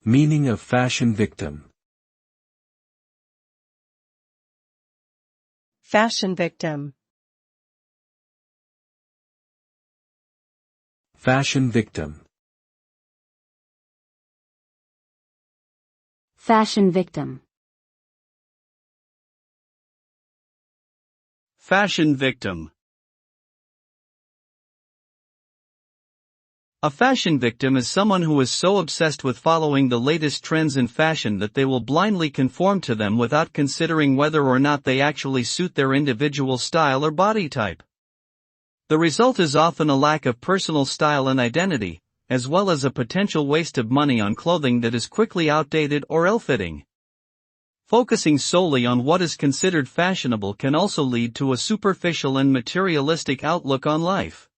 Meaning of fashion victim. Fashion victim. Fashion victim. Fashion victim. Fashion victim. A fashion victim is someone who is so obsessed with following the latest trends in fashion that they will blindly conform to them without considering whether or not they actually suit their individual style or body type. The result is often a lack of personal style and identity, as well as a potential waste of money on clothing that is quickly outdated or ill-fitting. Focusing solely on what is considered fashionable can also lead to a superficial and materialistic outlook on life.